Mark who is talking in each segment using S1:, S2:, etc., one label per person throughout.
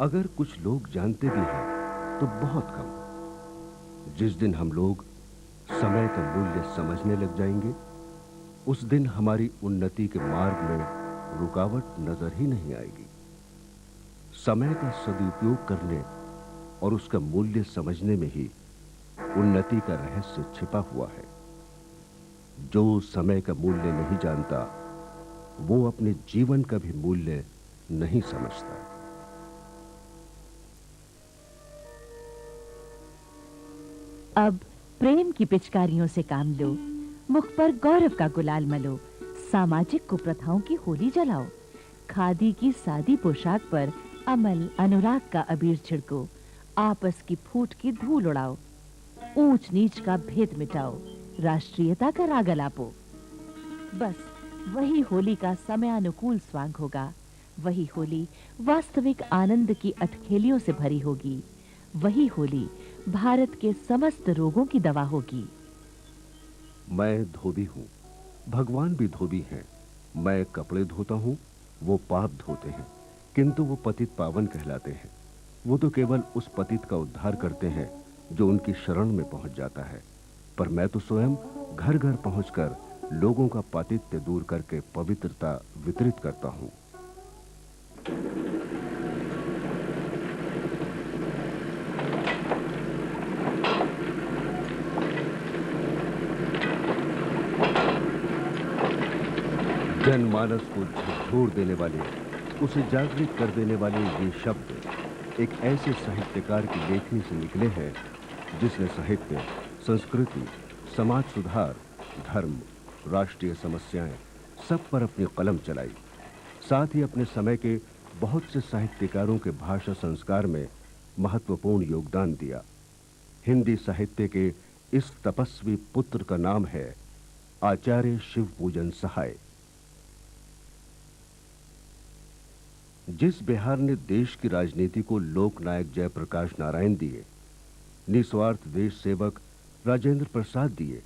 S1: अगर कुछ लोग जानते भी हैं तो बहुत कम। जिस दिन हम लोग समय का मूल्य समझने लग जाएंगे, उस दिन हमारी उन्नति के मार्ग में रुकावट नजर ही नहीं आएगी। समय का सदुपयोग करने और उसका मूल्य समझने में ही उन्नति का रहस्य छिपा हुआ है। जो समय का मूल्य नहीं जानता, वो अपने जीवन का भी मूल्य नहीं समझता।
S2: अब प्रेम की पिचकारियों से काम लो, मुख पर गौरव का गुलाल मलो, सामाजिक कुप्रथाओं की होली जलाओ, खादी की सादी पोशाक पर अमल अनुराग का अबीर छिड़को, आपस की फूट की धूल उड़ाओ, ऊंच नीच का भेद मिटाओ, राष्ट्रीयता का राग अलापो। बस वही होली का समयानुकूल स्वांग होगा। वही होली वास्तविक आनंद की अटखेलियों से भरी होगी। वही होली भारत के समस्त रोगों की दवा होगी।
S1: मैं धोबी हूं, भगवान भी धोबी हैं। मैं कपड़े धोता हूं, वो पाप धोते हैं, किंतु वो पतित पावन कहलाते हैं। वो तो केवल उस पतित का उद्धार करते हैं जो उनकी शरण में पहुंच जाता है, पर मैं तो स्वयं घर घर पहुंचकर लोगों का पातित्य दूर करके पवित्रता वितरित करता हूं। जनमानस को झकझोर देने वाले, उसे जागृत कर देने वाले ये शब्द एक ऐसे साहित्यकार की लेखनी से निकले हैं जिसने साहित्य, संस्कृति, समाज सुधार, धर्म, राष्ट्रीय समस्याएं सब पर अपनी कलम चलाई। साथ ही अपने समय के बहुत से साहित्यकारों के भाषा संस्कार में महत्वपूर्ण योगदान दिया। हिंदी साहित्य के इस तपस्वी पुत्र का नाम है आचार्य शिवपूजन सहाय। जिस बिहार ने देश की राजनीति को लोकनायक जयप्रकाश नारायण दिए, निस्वार्थ देश सेवक राजेंद्र प्रसाद दिए,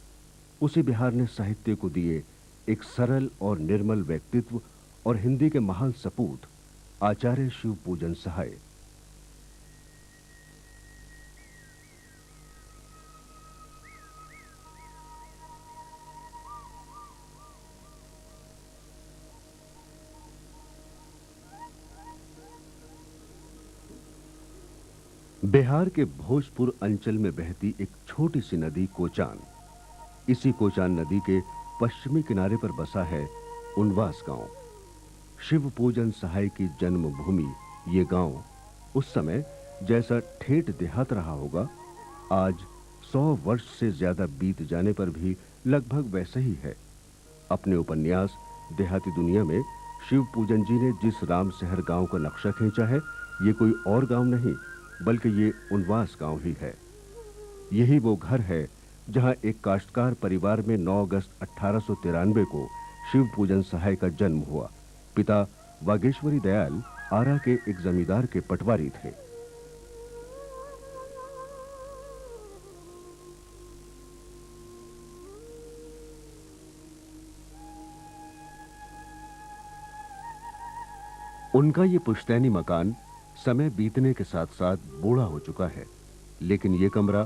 S1: उसी बिहार ने साहित्य को दिए एक सरल और निर्मल व्यक्तित्व और हिंदी के महान सपूत आचार्य शिवपूजन सहाय। बिहार के भोजपुर अंचल में बहती एक छोटी सी नदी कोचान। इसी कोचान नदी के पश्चिमी किनारे पर बसा है उनवास गांव। शिवपूजन सहाय की जन्मभूमि ये गांव उस समय जैसा ठेठ देहात रहा होगा, आज 100 वर्ष से ज्यादा बीत जाने पर भी लगभग वैसा ही है। अपने उपन्यास देहाती दुनिया में शिवपूजन जी ने जिस रामशहर गांव का नक्शा खींचा है, ये कोई और गांव नहीं बल्कि ये उनवास गांव ही है। यही वो घर है जहां एक काश्तकार परिवार में 9 अगस्त 1893 को शिवपूजन सहाय का जन्म हुआ। पिता वागेश्वरी दयाल आरा के एक जमींदार के पटवारी थे। उनका ये पुश्तैनी मकान समय बीतने के साथ साथ बूढ़ा हो चुका है, लेकिन ये कमरा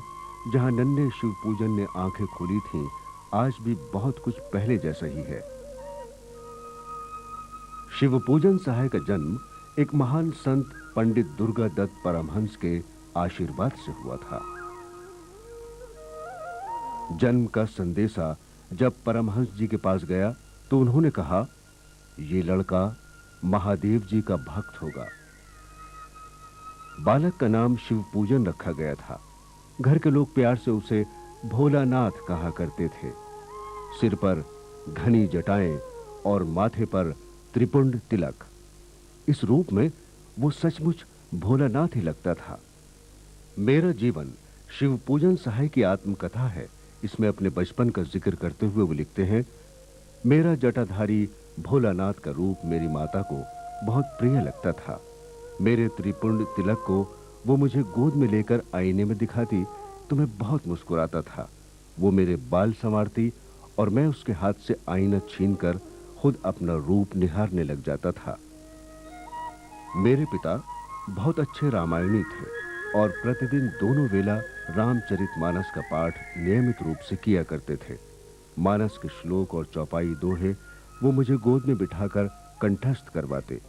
S1: जहां नन्हे शिवपूजन ने आंखें खोली थीं, आज भी बहुत कुछ पहले जैसा ही है। शिवपूजन सहाय का जन्म एक महान संत पंडित दुर्गा दत्त परमहंस के आशीर्वाद से हुआ था। जन्म का संदेशा जब परमहंस जी के पास गया तो उन्होंने कहा, ये लड़का महादेव जी का भक्त होगा। बालक का नाम शिवपूजन रखा गया था। घर के लोग प्यार से उसे भोलानाथ कहा करते थे। सिर पर घनी जटाएं और माथे पर त्रिपुंड तिलक। इस रूप में वो सचमुच भोलानाथ ही लगता था। मेरा जीवन शिवपूजन सहाय की आत्मकथा है। इसमें अपने बचपन का जिक्र करते हुए वो लिखते हैं, मेरा जटाधारी भोलानाथ का रूप मेरी माता को बहुत प्रिय लगता था। मेरे त्रिपुंड तिलक को वो मुझे गोद में लेकर आईने में दिखाती तो मैं बहुत मुस्कुराता था। वो मेरे बाल संवारती और मैं उसके हाथ से आईना छीनकर खुद अपना रूप निहारने लग जाता था। मेरे पिता बहुत अच्छे रामायणी थे और प्रतिदिन दोनों वेला रामचरितमानस का पाठ नियमित रूप से किया करते थे। मानस के श्लोक और चौपाई दोहे वो मुझे गोद में बिठाकर कंठस्थ करवाते।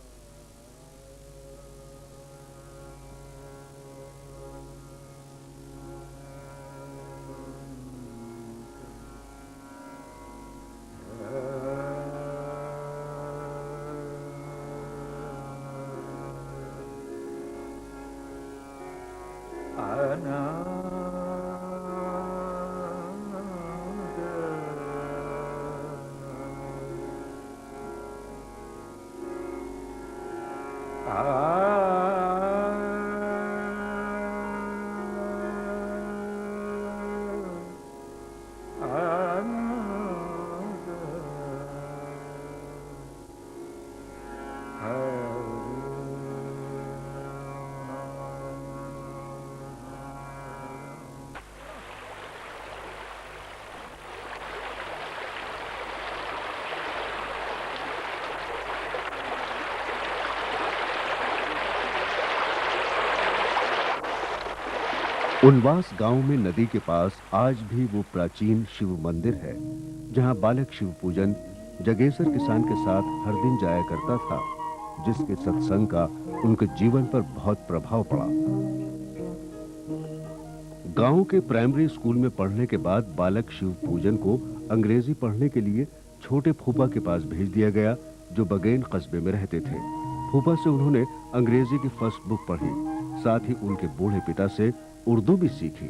S1: उनवास गांव में नदी के पास आज भी वो प्राचीन शिव मंदिर है जहां बालक शिव पूजन जगेसर किसान के साथ हर दिन जाया करता था, जिसके सत्संग का उनके जीवन पर बहुत प्रभाव पड़ा। गांव के प्राइमरी स्कूल में पढ़ने के बाद बालक शिव पूजन को अंग्रेजी पढ़ने के लिए छोटे फूफा के पास भेज दिया गया, जो बगेन कस्बे में रहते थे। फूफा से उन्होंने अंग्रेजी की फर्स्ट बुक पढ़ी, साथ ही उनके बूढ़े पिता से उर्दू भी सीखी।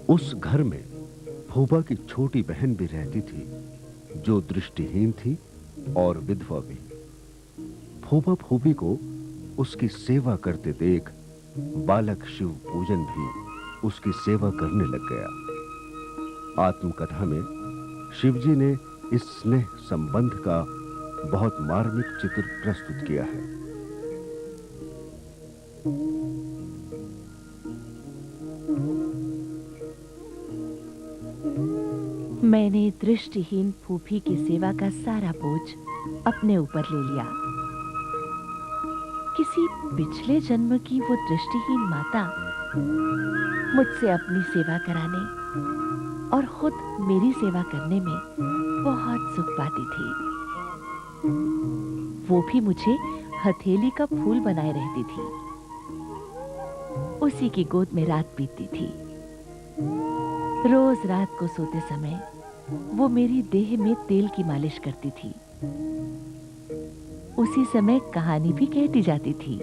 S1: उस घर में फूफा की छोटी बहन भी रहती थी, जो दृष्टिहीन थी और विधवा भी। फूफा फूफी को उसकी सेवा करते देख बालक शिव पूजन भी उसकी सेवा करने लग गया। आत्मकथा में शिवजी ने इस स्नेह संबंध का बहुत मार्मिक चित्र प्रस्तुत किया है।
S2: मैंने दृष्टिहीन फूफी की सेवा का सारा बोझ अपने ऊपर ले लिया। किसी पिछले जन्म की वो दृष्टिहीन माता मुझसे अपनी सेवा कराने और खुद मेरी सेवा करने में बहुत सुख पाती थी। वो भी मुझे हथेली का फूल बनाए रहती थी। उसी की गोद में रात बीतती थी। रोज रात को सोते समय वो मेरी देह में तेल की मालिश करती थी। उसी समय कहानी भी कहती जाती थी।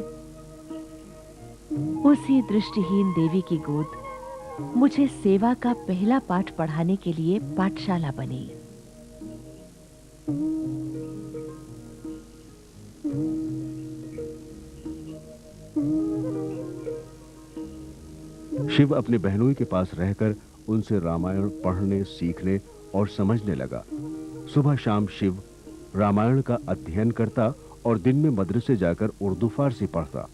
S2: उसी दृष्टिहीन देवी की गोद मुझे सेवा का पहला पाठ पढ़ाने के लिए पाठशाला बनी।
S1: शिव अपने बहनोई के पास रहकर उनसे रामायण पढ़ने, सीखने और समझने लगा। सुबह शाम शिव रामायण का अध्ययन करता और दिन में मदरसे जाकर उर्दू फारसी पढ़ता।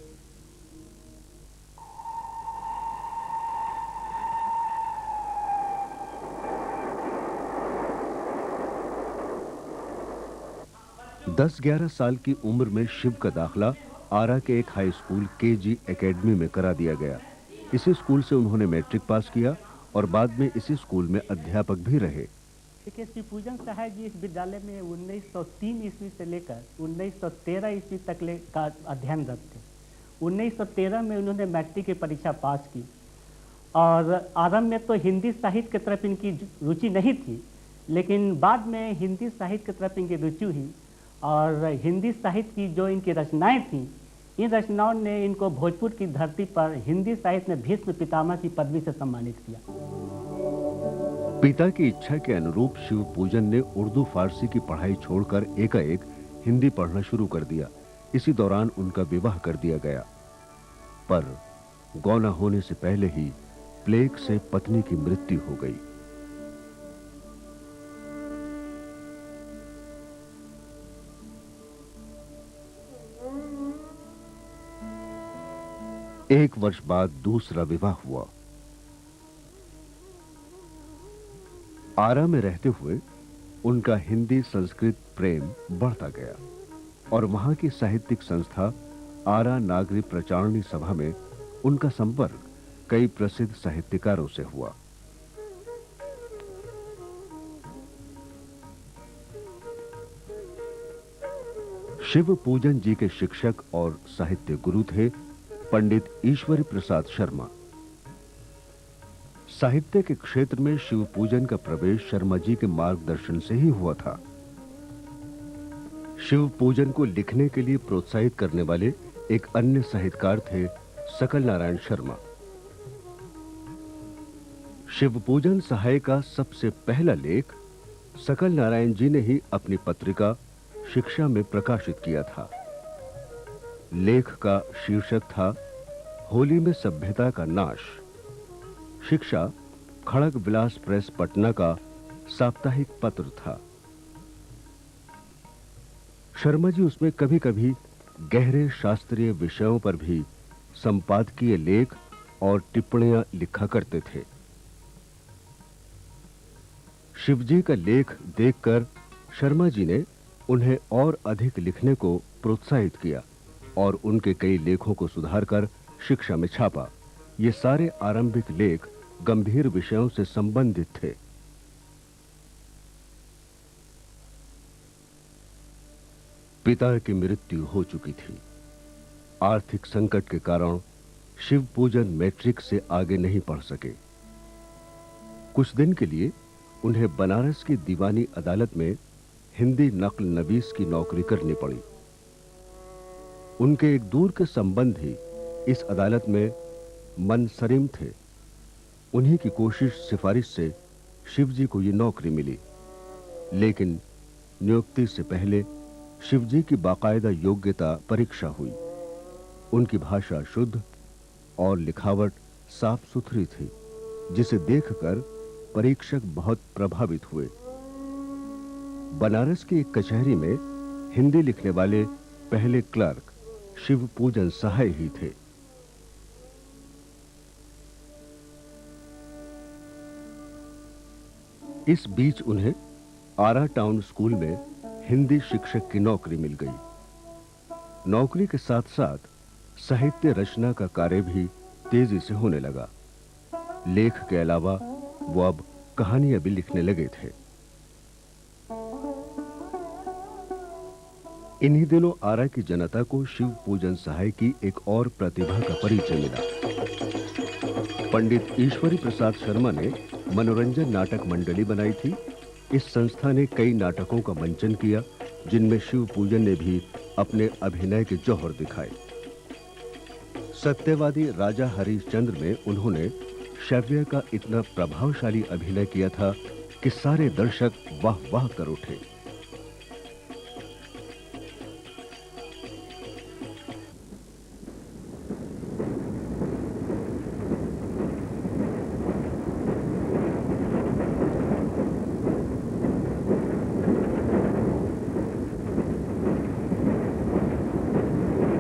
S1: दस 11 साल की उम्र में शिव का दाखिला आरा के एक हाई स्कूल केजी एकेडमी में करा दिया गया। इसी स्कूल से उन्होंने मैट्रिक पास किया और बाद में इसी स्कूल में अध्यापक भी रहे।
S3: श्री पूजन सहाय जी इस विद्यालय में 1903 ईस्वी से लेकर 1913 ईस्वी तक का अध्ययनरत थे। 1913 में उन्होंने मैट्रिक की परीक्षा पास की और आरंभ में तो हिंदी साहित्य की तरफ इनकी रुचि नहीं थी, लेकिन बाद में हिंदी साहित्य की तरफ इनकी रुचि हुई और हिंदी साहित्य की जो इनकी रचनाएं थीं, इन रचनाओं ने इनको भोजपुर की धरती पर हिंदी साहित्य में भीष्म पितामह की पदवी से सम्मानित किया।
S1: पिता की इच्छा के अनुरूप शिव पूजन ने उर्दू फारसी की पढ़ाई छोड़कर एकाएक हिंदी पढ़ना शुरू कर दिया। इसी दौरान उनका विवाह कर दिया गया, पर गौना होने से पहले ही प्लेग से पत्नी की मृत्यु हो गई। 1 वर्ष बाद दूसरा विवाह हुआ। आरा में रहते हुए उनका हिंदी संस्कृत प्रेम बढ़ता गया और वहां की साहित्यिक संस्था आरा नागरी प्रचारणी सभा में उनका संपर्क कई प्रसिद्ध साहित्यकारों से हुआ। शिव पूजन जी के शिक्षक और साहित्य गुरु थे पंडित ईश्वरी प्रसाद शर्मा। साहित्य के क्षेत्र में शिव पूजन का प्रवेश शर्मा जी के मार्गदर्शन से ही हुआ था। शिव पूजन को लिखने के लिए प्रोत्साहित करने वाले एक अन्य साहित्यकार थे सकल नारायण शर्मा। शिव पूजन सहाय का सबसे पहला लेख सकल नारायण जी ने ही अपनी पत्रिका शिक्षा में प्रकाशित किया था। लेख का शीर्षक था होली में सभ्यता का नाश। शिक्षा खड़ग विलास प्रेस पटना का साप्ताहिक पत्र था। शर्मा जी उसमें कभी-कभी गहरे शास्त्रीय विषयों पर भी संपादकीय लेख और टिप्पणियां लिखा करते थे। शिवजी का लेख देखकर शर्मा जी ने उन्हें और अधिक लिखने को प्रोत्साहित किया और उनके कई लेखों को सुधारकर शिक्षा में छापा। ये सारे आरंभिक लेख गंभीर विषयों से संबंधित थे। पिता की मृत्यु हो चुकी थी। आर्थिक संकट के कारण शिव पूजन मैट्रिक से आगे नहीं पढ़ सके। कुछ दिन के लिए उन्हें बनारस की दीवानी अदालत में हिंदी नक्ल नवीस की नौकरी करनी पड़ी। उनके एक दूर के संबंधी इस अदालत में मनसरिम थे। उन्हीं की कोशिश सिफारिश से शिवजी को यह नौकरी मिली, लेकिन नियुक्ति से पहले शिवजी की बाकायदा योग्यता परीक्षा हुई। उनकी भाषा शुद्ध और लिखावट साफ सुथरी थी, जिसे देखकर परीक्षक बहुत प्रभावित हुए। बनारस की एक कचहरी में हिंदी लिखने वाले पहले क्लर्क शिव पूजन सहाय ही थे। इस बीच उन्हें आरा टाउन स्कूल में हिंदी शिक्षक की नौकरी मिल गई। नौकरी के साथ साथ साहित्य रचना का कार्य भी तेजी से होने लगा। लेख के अलावा वो अब कहानियां भी लिखने लगे थे। इन्हीं दिनों आरा की जनता को शिव पूजन सहाय की एक और प्रतिभा का परिचय मिला। पंडित ईश्वरी प्रसाद शर्मा ने मनोरंजन नाटक मंडली बनाई थी। इस संस्था ने कई नाटकों का मंचन किया, जिनमें शिव पूजन ने भी अपने अभिनय के जौहर दिखाए। सत्यवादी राजा हरिश्चंद्र में उन्होंने शव्य का इतना प्रभावशाली अभिनय किया था कि सारे दर्शक वाह वाह कर उठे।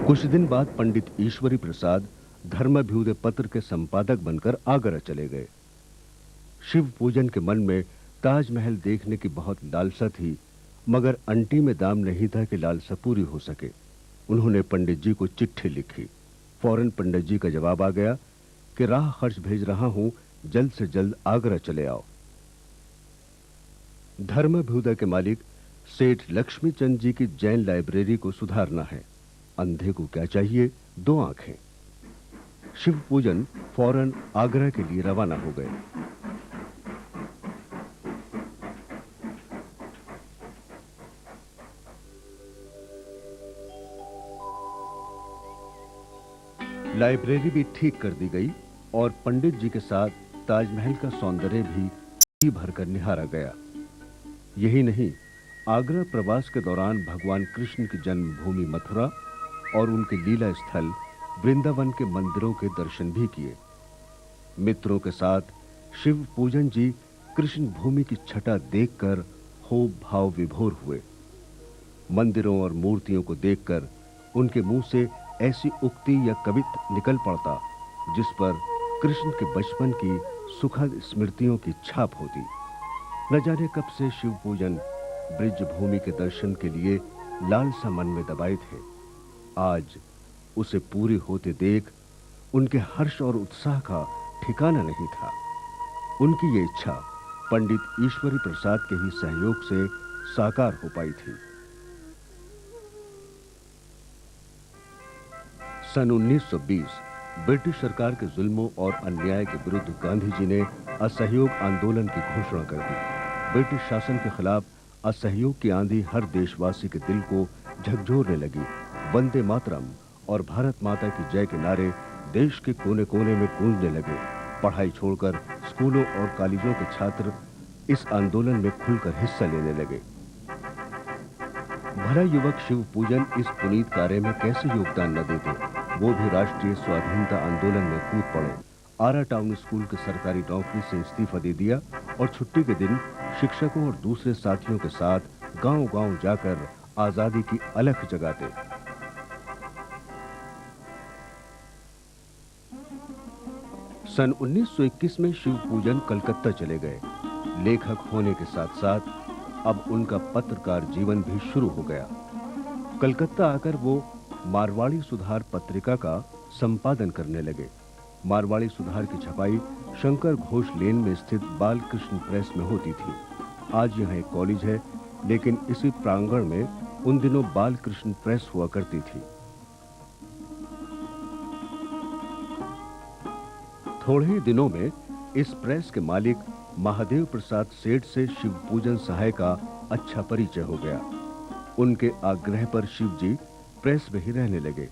S1: कुछ दिन बाद पंडित ईश्वरी प्रसाद धर्माभ्युदय पत्र के संपादक बनकर आगरा चले गए। शिव पूजन के मन में ताजमहल देखने की बहुत लालसा थी, मगर अंटी में दाम नहीं था कि लालसा पूरी हो सके। उन्होंने पंडित जी को चिट्ठी लिखी। फौरन पंडित जी का जवाब आ गया कि राह खर्च भेज रहा हूं, जल्द से जल्द आगरा चले आओ। धर्माभ्युदय के मालिक सेठ लक्ष्मीचंद जी की जैन लाइब्रेरी को सुधारना है। अंधे को क्या चाहिए, 2 आंखें। शिव पूजन फौरन आगरा के लिए रवाना हो गए। लाइब्रेरी भी ठीक कर दी गई और पंडित जी के साथ ताजमहल का सौंदर्य भी जी भरकर निहारा गया। यही नहीं, आगरा प्रवास के दौरान भगवान कृष्ण की जन्मभूमि मथुरा और उनके लीला स्थल वृंदावन के मंदिरों के दर्शन भी किए। मित्रों के साथ शिव पूजन जी कृष्ण भूमि की छटा देखकर खूब भाव विभोर हुए। मंदिरों और मूर्तियों को देखकर उनके मुंह से ऐसी उक्ति या कवित निकल पड़ता जिस पर कृष्ण के बचपन की सुखद स्मृतियों की छाप होती। न जाने कब से शिव पूजन ब्रिज भूमि के दर्शन के लिए लालसा मन में दबाए थे। आज उसे पूरी होते देख उनके हर्ष और उत्साह का ठिकाना नहीं था। उनकी ये इच्छा पंडित ईश्वरी प्रसाद के ही सहयोग से साकार हो पाई थी। सन 1920 ब्रिटिश सरकार के जुल्मों और अन्याय के विरुद्ध गांधी जी ने असहयोग आंदोलन की घोषणा कर दी। ब्रिटिश शासन के खिलाफ असहयोग की आंधी हर देशवासी के दिल को झकझोरने लगी। वंदे मातरम और भारत माता की जय के नारे देश के कोने कोने में गूंजने लगे। पढ़ाई छोड़कर स्कूलों और कॉलेजों के छात्र इस आंदोलन में खुलकर हिस्सा लेने लगे। भला युवक शिव पूजन इस पुनीत कार्य में कैसे योगदान न देते। वो भी राष्ट्रीय स्वाधीनता आंदोलन में कूद पड़े। आरा टाउन स्कूल के सरकारी नौकरी से इस्तीफा दे दिया और छुट्टी के दिन शिक्षकों और दूसरे साथियों के साथ गांव-गांव जाकर आजादी की अलख जगाते। सन 1921 में शिव पूजन कलकत्ता चले गए। लेखक होने के साथ-साथ अब उनका पत्रकार जीवन भी शुरू हो गया। कलकत्ता आकर वो मारवाड़ी सुधार पत्रिका का संपादन करने लगे। मारवाड़ी सुधार की छपाई शंकर घोष लेन में स्थित बालकृष्ण प्रेस में होती थी। आज यह एक कॉलेज है, लेकिन इसी प्रांगण में उन दिनों बालकृष्ण प्रेस हुआ करती थी। थोड़े ही दिनों में इस प्रेस के मालिक महादेव प्रसाद सेठ से शिव पूजन सहाय का अच्छा परिचय हो गया। उनके आग्रह पर शिव जी प्रेस में ही रहने लगे।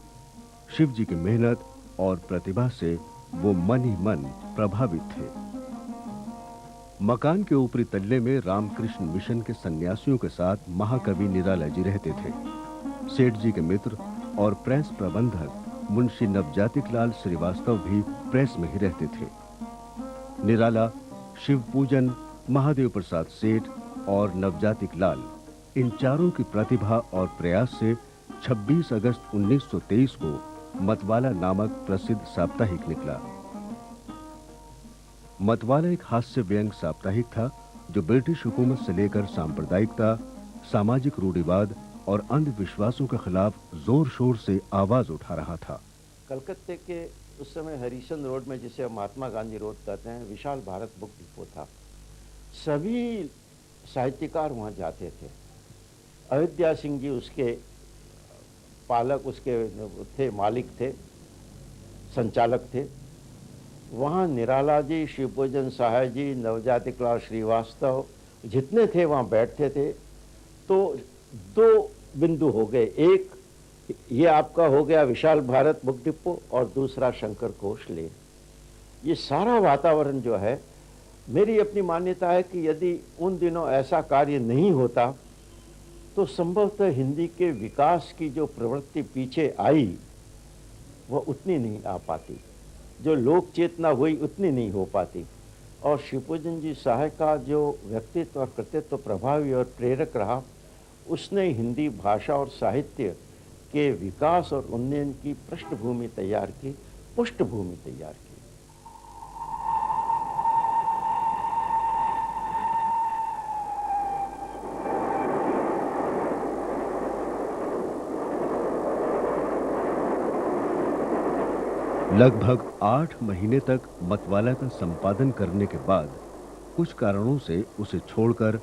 S1: शिव जी की मेहनत और प्रतिभा से वो मन ही मन प्रभावित थे। मकान के ऊपरी तल्ले में रामकृष्ण मिशन के सन्यासियों के साथ महाकवि निराला जी रहते थे। सेठ जी के मित्र और प्रेस प्रबंधक मुंशी नवजातिक लाल श्रीवास्तव भी प्रेस में ही रहते थे। निराला, शिव पूजन, महादेव प्रसाद सेठ और नवजातिक लाल, इन चारों की प्रतिभा और प्रयास से 26 अगस्त 1923 को मतवाला नामक प्रसिद्ध साप्ताहिक निकला। मतवाला एक हास्य व्यंग साप्ताहिक था जो ब्रिटिश हुकूमत से लेकर सांप्रदायिकता, सामाजिक रूढ़िवाद और अंधविश्वासों के खिलाफ जोर शोर से आवाज उठा रहा था।
S4: कलकत्ते के उस समय हरिशन रोड में, जिसे महात्मा गांधी रोड कहते हैं, विशाल भारत बुक डिपो था। सभी साहित्यकार वहाँ जाते थे। अयोध्या सिंह जी उसके पालक, उसके थे, मालिक थे, संचालक थे। वहाँ निराला जी, शिवपूजन सहाय जी, नवजातिक लाल श्रीवास्तव जितने थे वहाँ बैठते थे। तो दो बिंदु हो गए, एक ये आपका हो गया विशाल भारत बुक डिपो और दूसरा शंकर घोष लेन। ये सारा वातावरण जो है, मेरी अपनी मान्यता है कि यदि उन दिनों ऐसा कार्य नहीं होता तो संभवतः हिंदी के विकास की जो प्रवृत्ति पीछे आई वह उतनी नहीं आ पाती, जो लोक चेतना हुई उतनी नहीं हो पाती। और शिवपूजन जी सहाय का जो व्यक्तित्व और कृतित्व प्रभावी और प्रेरक रहा, उसने हिंदी भाषा और साहित्य के विकास और उन्नयन की पृष्ठभूमि तैयार की, पुष्टभूमि तैयार की।
S1: लगभग 8 महीने तक मतवाला का संपादन करने के बाद कुछ कारणों से उसे छोड़कर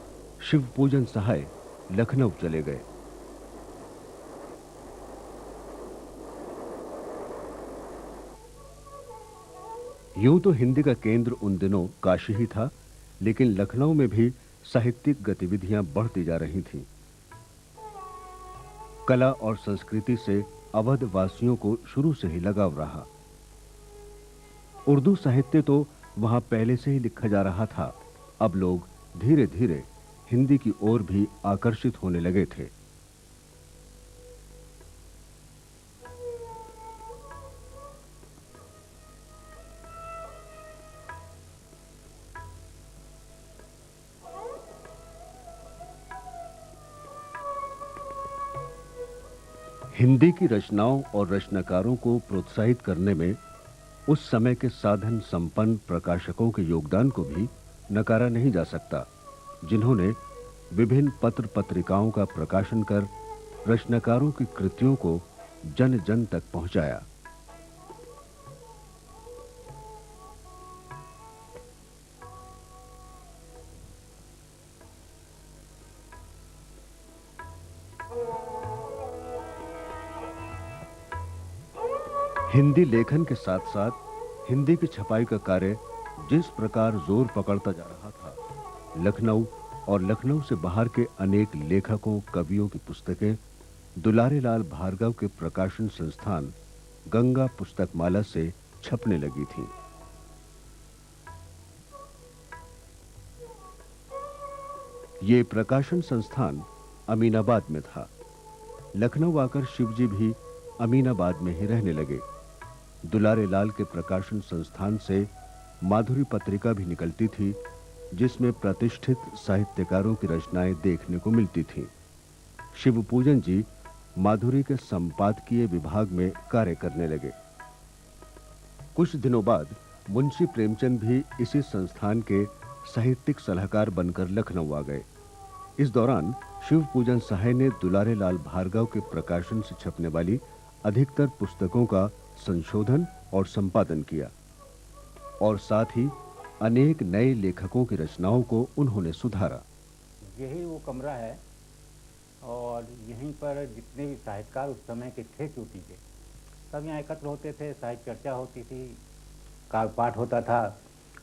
S1: शिव पूजन सहाय लखनऊ चले गए। यूं तो हिंदी का केंद्र उन दिनों काशी ही था, लेकिन लखनऊ में भी साहित्यिक गतिविधियां बढ़ती जा रही थीं। कला और संस्कृति से अवध वासियों को शुरू से ही लगाव रहा। उर्दू साहित्य तो वहां पहले से ही लिखा जा रहा था। अब लोग धीरे धीरे हिंदी की ओर भी आकर्षित होने लगे थे। हिंदी की रचनाओं और रचनाकारों को प्रोत्साहित करने में उस समय के साधन संपन्न प्रकाशकों के योगदान को भी नकारा नहीं जा सकता, जिन्होंने विभिन्न पत्र पत्रिकाओं का प्रकाशन कर रचनाकारों की कृतियों को जन जन तक पहुंचाया। हिंदी लेखन के साथ साथ हिंदी की छपाई का कार्य जिस प्रकार जोर पकड़ता जा रहा था, लखनऊ और लखनऊ से बाहर के अनेक लेखकों कवियों की पुस्तकें दुलारे लाल भार्गव के प्रकाशन संस्थान गंगा पुस्तकमाला से छपने लगी थीं। ये प्रकाशन संस्थान अमीनाबाद में था। लखनऊ आकर शिवजी भी अमीनाबाद में ही रहने लगे। दुलारे लाल के प्रकाशन संस्थान से माधुरी पत्रिका भी निकलती थी, जिसमें प्रतिष्ठित साहित्यकारों की रचनाएं देखने को मिलती थीं। शिवपूजन जी माधुरी के संपादकीय विभाग में कार्य करने लगे। कुछ दिनों बाद मुंशी प्रेमचंद भी इसी संस्थान के साहित्यिक सलाहकार बनकर लखनऊ आ गए। इस दौरान शिवपूजन सहाय ने दुलारे लाल भार्गव के प्रकाशन से छपने वाली अधिकतर पुस्तकों का संशोधन और संपादन किया और साथ ही अनेक नए लेखकों की रचनाओं को उन्होंने सुधारा।
S5: यही वो कमरा है और यहीं पर जितने भी साहित्यकार उस समय के थे चोटी के सब यहाँ एकत्र होते थे। साहित्य चर्चा होती थी, काव्य पाठ होता था,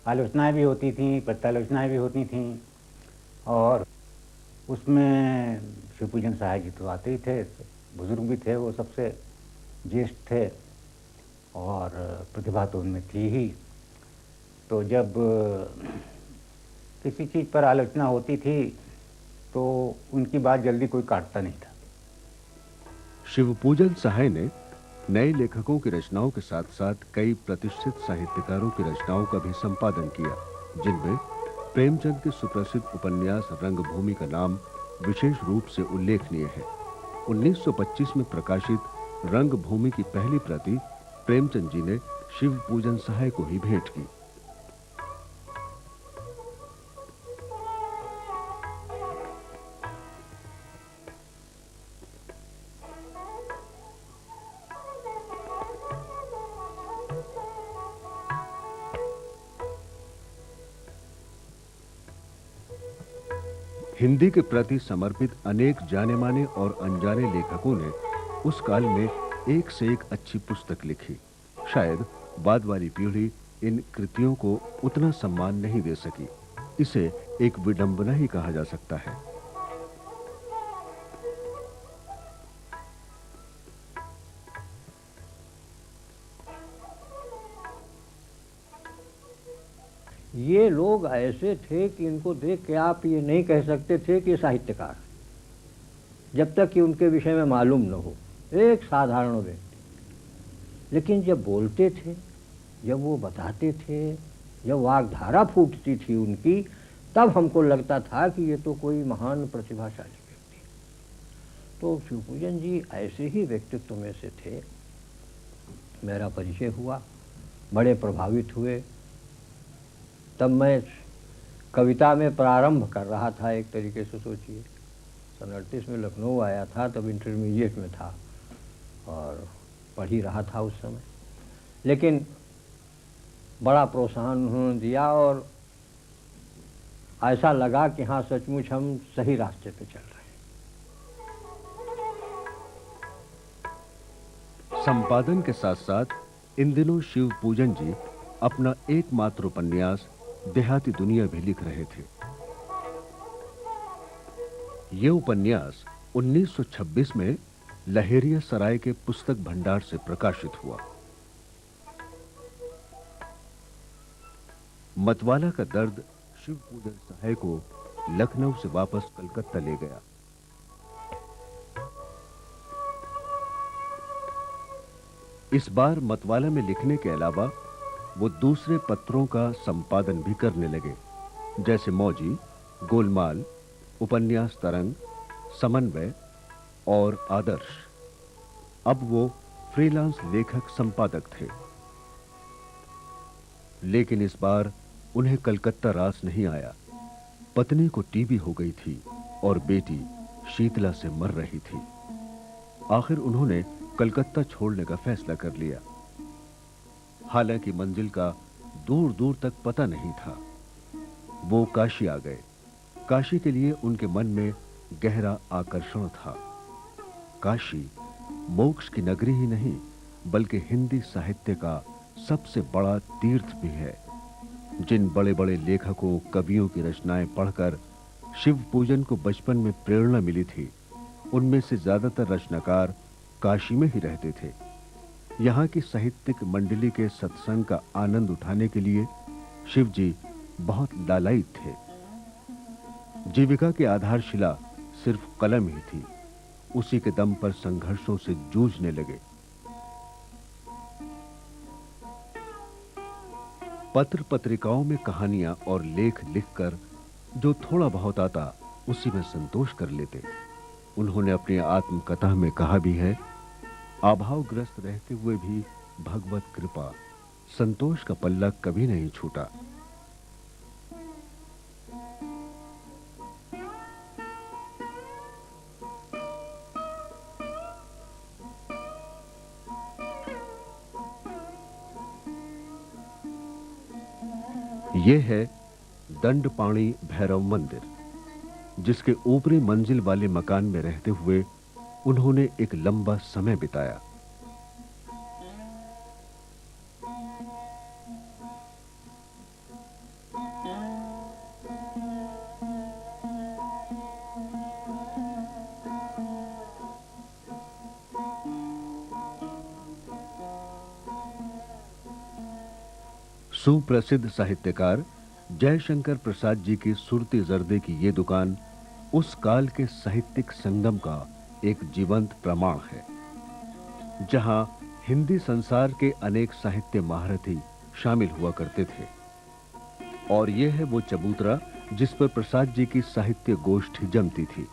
S5: आलोचनाएं भी होती थीं, प्रत्यालोचनाएं भी होती थीं और उसमें शिवपूजन सहाय जी तो आते ही थे। बुजुर्ग भी थे, वो सबसे ज्येष्ठ थे और प्रतिभा तो उनमें थी ही। तो जब किसी चीज़ पर आलोचना होती थी तो उनकी बात जल्दी कोई काटता नहीं था।
S1: शिवपूजन सहाय ने नए लेखकों की रचनाओं के साथ साथ कई प्रतिष्ठित साहित्यकारों की रचनाओं का भी संपादन किया, जिनमें प्रेमचंद के सुप्रसिद्ध उपन्यास रंगभूमि का नाम विशेष रूप से उल्लेखनीय है। 1925 में प्रकाशित रंगभूमि की पहली प्रति प्रेमचंद जी ने शिवपूजन सहाय को ही भेंट की। हिंदी के प्रति समर्पित अनेक जाने-माने और अनजाने लेखकों ने उस काल में एक से एक अच्छी पुस्तक लिखी। शायद बाद वाली पीढ़ी इन कृतियों को उतना सम्मान नहीं दे सकी। इसे एक विडंबना ही कहा जा सकता है।
S6: ये लोग ऐसे थे कि इनको देख के आप ये नहीं कह सकते थे कि साहित्यकार, जब तक कि उनके विषय में मालूम न हो। एक साधारण व्यक्ति, लेकिन जब बोलते थे, जब वो बताते थे, जब वाग्धारा फूटती थी उनकी, तब हमको लगता था कि ये तो कोई महान प्रतिभाशाली व्यक्ति। तो शिवपूजन जी ऐसे ही व्यक्तित्व में से थे। मेरा परिचय हुआ, बड़े प्रभावित हुए। तब मैं कविता में प्रारंभ कर रहा था, एक तरीके से सोचिए। सन 38 में लखनऊ आया था, तब इंटरमीडिएट में था और पढ़ ही रहा था उस समय। लेकिन बड़ा प्रोत्साहन उन्होंने दिया और ऐसा लगा कि हाँ, सचमुच हम सही रास्ते पे चल रहे हैं।
S1: संपादन के साथ साथ इन दिनों शिवपूजन जी अपना एकमात्र उपन्यास देहाती दुनिया भी लिख रहे थे। यह उपन्यास 1926 में लहेरिया सराय के पुस्तक भंडार से प्रकाशित हुआ। मतवाला का दर्द शिवपूजन सहाय को लखनऊ से वापस कलकत्ता ले गया। इस बार मतवाला में लिखने के अलावा वो दूसरे पत्रों का संपादन भी करने लगे, जैसे मौजी, गोलमाल, उपन्यास तरंग, समन्वय और आदर्श। अब वो फ्रीलांस लेखक संपादक थे। लेकिन इस बार उन्हें कलकत्ता रास नहीं आया। पत्नी को टीबी हो गई थी और बेटी शीतला से मर रही थी। आखिर उन्होंने कलकत्ता छोड़ने का फैसला कर लिया। हालांकि मंजिल का दूर दूर तक पता नहीं था। वो काशी आ गए। काशी के लिए उनके मन में गहरा आकर्षण था। काशी मोक्ष की नगरी ही नहीं बल्कि हिंदी साहित्य का सबसे बड़ा तीर्थ भी है। जिन बड़े बड़े लेखकों कवियों की रचनाएं पढ़कर शिव पूजन को बचपन में प्रेरणा मिली थी, उनमें से ज्यादातर रचनाकार काशी में ही रहते थे। यहाँ की साहित्यिक मंडली के सत्संग का आनंद उठाने के लिए शिव जी बहुत लालायित थे। जीविका की आधारशिला सिर्फ कलम ही थी। उसी के दम पर संघर्षों से जूझने लगे। पत्र पत्रिकाओं में कहानियां और लेख लिखकर जो थोड़ा बहुत आता उसी में संतोष कर लेते। उन्होंने अपनी आत्मकथा में कहा भी है, अभावग्रस्त रहते हुए भी भगवत कृपा, संतोष का पल्ला कभी नहीं छूटा। यह है दंडपाणी भैरव मंदिर, जिसके ऊपरी मंजिल वाले मकान में रहते हुए उन्होंने एक लंबा समय बिताया। सुप्रसिद्ध साहित्यकार जयशंकर प्रसाद जी की सुरती जर्दे की ये दुकान उस काल के साहित्यिक संगम का एक जीवंत प्रमाण है, जहां हिंदी संसार के अनेक साहित्य महारथी शामिल हुआ करते थे। और यह है वो चबूतरा जिस पर प्रसाद जी की साहित्य गोष्ठी जमती थी।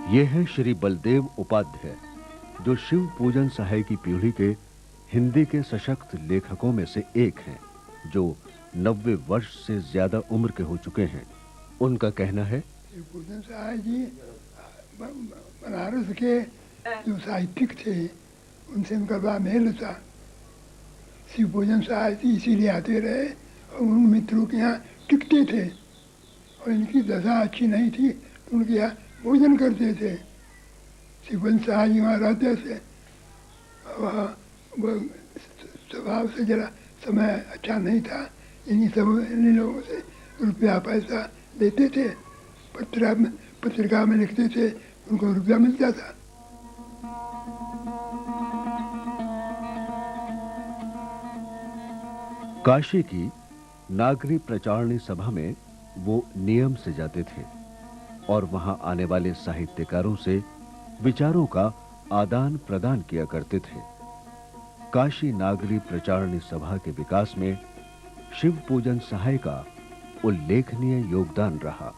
S1: यह है श्री बलदेव उपाध्याय, जो शिव पूजन सहाय की पीढ़ी के हिंदी के सशक्त लेखकों में से एक हैं, जो 90 वर्ष से ज्यादा उम्र के हो चुके हैं। उनका कहना है,
S7: शिव पूजन सहाय जी बनारस के जो साहित्यिक थे उनसे उनका बड़ा मेल था। शिव पूजन सहाय जी इसीलिए आते रहे और उन मित्रों के यहाँ टिकते थे। और इनकी दशा अच्छी नहीं थी तो उनके यहाँ भोजन करते थे। शिवपूजन सहाय जी वहाँ रहते थे। वहाँ स्वभाव से जरा समय अच्छा नहीं था। इन्हीं सब इन लोगों से रुपया पैसा लेते थे, पत्रिका में लिखते थे, उनको रुपया मिलता था।
S1: काशी की नागरी प्रचारणी सभा में वो नियम से जाते थे और वहां आने वाले साहित्यकारों से विचारों का आदान प्रदान किया करते थे। काशी नागरी प्रचारणी सभा के विकास में शिव पूजन सहाय का उल्लेखनीय योगदान रहा।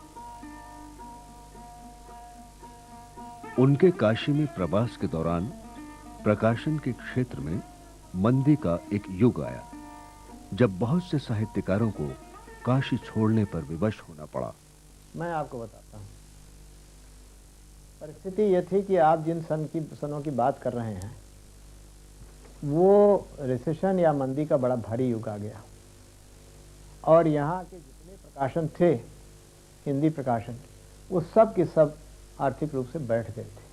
S1: उनके काशी में प्रवास के दौरान प्रकाशन के क्षेत्र में मंदी का एक युग आया, जब बहुत से साहित्यकारों को काशी छोड़ने पर विवश होना पड़ा।
S8: मैं आपको बताता हूँ। परिस्थिति ये थी कि आप जिन सनों की बात कर रहे हैं, वो रिसेशन या मंदी का बड़ा भारी युग आ गया और यहाँ के जितने प्रकाशन थे हिंदी प्रकाशन, वो सब के सब आर्थिक रूप से बैठ गए थे।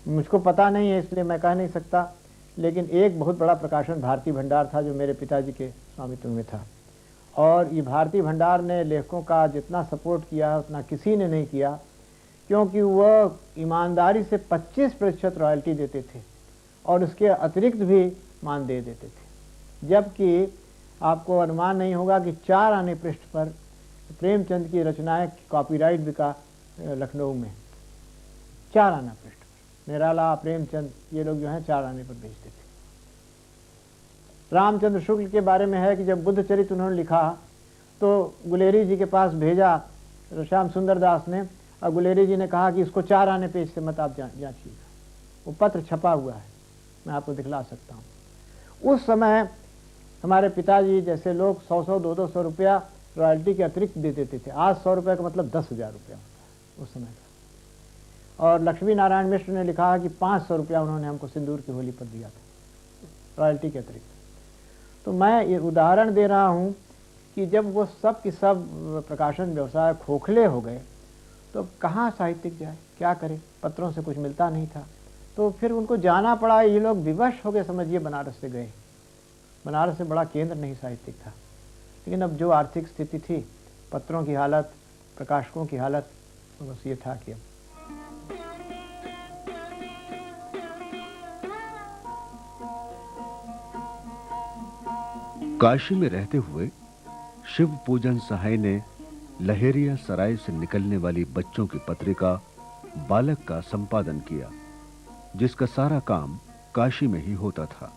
S8: मुझको पता नहीं है इसलिए मैं कह नहीं सकता, लेकिन एक बहुत बड़ा प्रकाशन भारती भंडार था जो मेरे पिताजी के स्वामित्व में था। और ये भारती भंडार ने लेखकों का जितना सपोर्ट किया उतना किसी ने नहीं किया, क्योंकि वह ईमानदारी से 25% रॉयल्टी देते थे और उसके अतिरिक्त भी मान दे देते थे। जबकि आपको अनुमान नहीं होगा कि 4 आने पृष्ठ पर प्रेमचंद की रचनाएं कॉपीराइट बिका लखनऊ में। 4 आना पृष्ठ पर निराला, प्रेमचंद, ये लोग जो हैं 4 आने पर बेचते थे। रामचंद्र शुक्ल के बारे में है कि जब बुद्ध चरित्र उन्होंने लिखा तो गुलेरी जी के पास भेजा श्याम सुंदर दास ने, और गुलेरी जी ने कहा कि इसको 4 आने पेज से मत आप जांचिएगा। वो पत्र छपा हुआ है, मैं आपको दिखला सकता हूँ। उस समय हमारे पिताजी जैसे लोग 100-100, 200 रुपया रॉयल्टी के अतिरिक्त दे देते थे। आज 100 रुपये का मतलब 10,000 रुपया होता है उस समय का। और लक्ष्मी नारायण मिश्र ने लिखा कि 500 रुपया उन्होंने हमको सिंदूर की होली पर दिया था रॉयल्टी के अतिरिक्त। तो मैं ये उदाहरण दे रहा हूँ कि जब वो सब की सब प्रकाशन व्यवसाय खोखले हो गए तो कहाँ साहित्यिक जाए, क्या करे, पत्रों से कुछ मिलता नहीं था। तो फिर उनको जाना पड़ा। ये लोग विवश हो गए, समझिए बनारस से गए। बनारस से बड़ा केंद्र नहीं साहित्यिक था, लेकिन अब जो आर्थिक स्थिति थी, पत्रों की हालत, प्रकाशकों की हालत, बस ये था कि अब
S1: काशी में रहते हुए शिव पूजन सहाय ने लहेरिया सराय से निकलने वाली बच्चों की पत्रिका बालक का संपादन किया, जिसका सारा काम काशी में ही होता था।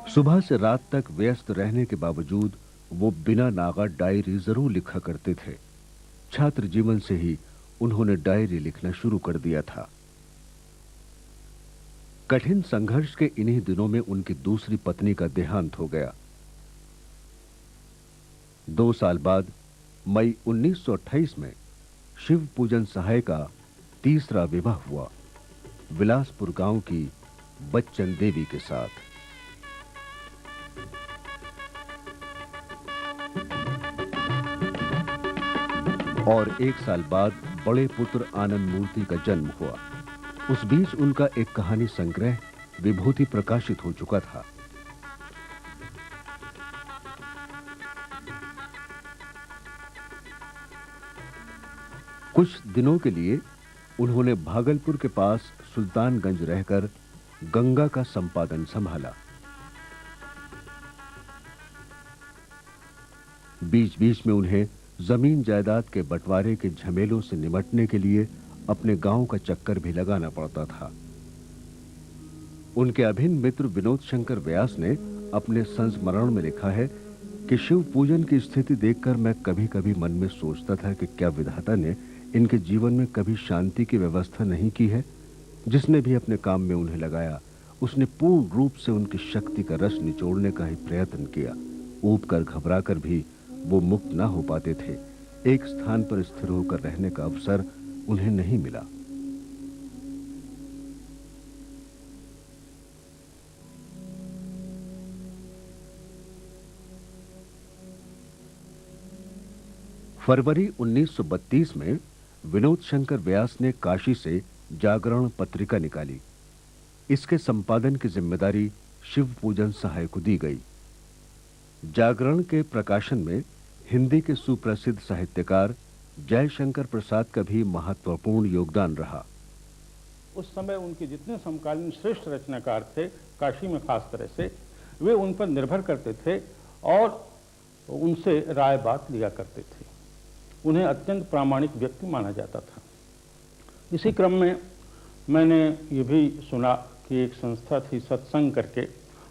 S1: सुबह से रात तक व्यस्त रहने के बावजूद वो बिना नागा डायरी जरूर लिखा करते थे। छात्र जीवन से ही उन्होंने डायरी लिखना शुरू कर दिया था। कठिन संघर्ष के इन्हीं दिनों में उनकी दूसरी पत्नी का देहांत हो गया। 2 साल बाद मई 1928 में शिव पूजन सहाय का तीसरा विवाह हुआ, विलासपुर गांव की बच्चन देवी के साथ। और 1 साल बाद बड़े पुत्र आनंद मूर्ति का जन्म हुआ। उस बीच उनका एक कहानी संग्रह विभूति प्रकाशित हो चुका था। कुछ दिनों के लिए उन्होंने भागलपुर के पास सुल्तानगंज रहकर गंगा का संपादन संभाला। बीच बीच में उन्हें जमीन जायदाद के बंटवारे के झमेलों से निपटने के लिए अपने गांव का चक्कर भी लगाना पड़ता था। उनके अभिन्न मित्र विनोद शंकर व्यास ने अपने संस्मरण में लिखा है कि शिव पूजन की स्थिति देखकर मैं कभी-कभी मन में सोचता था कि क्या विधाता ने इनके जीवन में कभी शांति की व्यवस्था नहीं की है। जिसने भी अपने काम में उन्हें लगाया, उसने पूर्ण रूप से उनकी शक्ति का रस निचोड़ने का ही प्रयत्न किया। ऊब कर घबरा कर भी वो मुक्त ना हो पाते थे। एक स्थान पर स्थिर होकर रहने का अवसर उन्हें नहीं मिला। फरवरी 1932 में विनोद शंकर व्यास ने काशी से जागरण पत्रिका निकाली। इसके संपादन की जिम्मेदारी शिव पूजन सहाय को दी गई। जागरण के प्रकाशन में हिंदी के सुप्रसिद्ध साहित्यकार जयशंकर प्रसाद का भी महत्वपूर्ण योगदान रहा।
S9: उस समय उनके जितने समकालीन श्रेष्ठ रचनाकार थे, काशी में खास तरह से, वे उन पर निर्भर करते थे और उनसे राय बात लिया करते थे। उन्हें अत्यंत प्रामाणिक व्यक्ति माना जाता था। इसी क्रम में मैंने ये भी सुना कि एक संस्था थी सत्संग करके,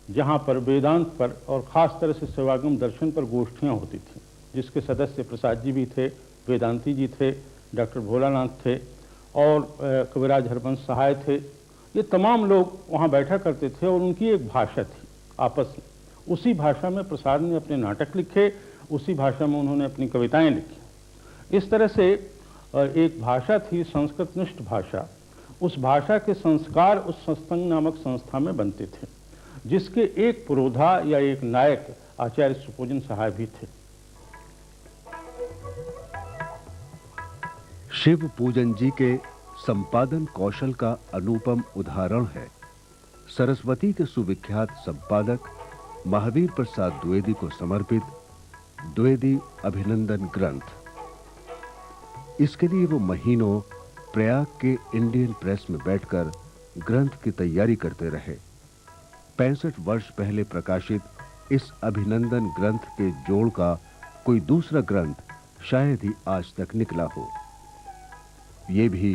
S9: जहाँ पर वेदांत पर और ख़ास तरह से सेवागम दर्शन पर गोष्ठियाँ होती थी, जिसके सदस्य प्रसाद जी भी थे, वेदांती जी थे, डॉक्टर भोलानाथ थे और कविराज हरबंश सहाय थे। ये तमाम लोग वहाँ बैठा करते थे और उनकी एक भाषा थी आपस में। उसी भाषा में प्रसाद ने अपने नाटक लिखे, उसी भाषा में उन्होंने अपनी कविताएं लिखी। इस तरह से एक भाषा थी, संस्कृतनिष्ठ भाषा। उस भाषा के संस्कार उस सत्संग नामक संस्था में बनते थे, जिसके एक पुरोधा या एक नायक आचार्य सुपूजन सहाय भी थे।
S1: शिव पूजन जी के संपादन कौशल का अनुपम उदाहरण है सरस्वती के सुविख्यात संपादक महावीर प्रसाद द्विवेदी को समर्पित द्विवेदी अभिनंदन ग्रंथ। इसके लिए वो महीनों प्रयाग के इंडियन प्रेस में बैठकर ग्रंथ की तैयारी करते रहे। 65 वर्ष पहले प्रकाशित इस अभिनंदन ग्रंथ के जोड़ का कोई दूसरा ग्रंथ शायद ही आज तक निकला हो। ये भी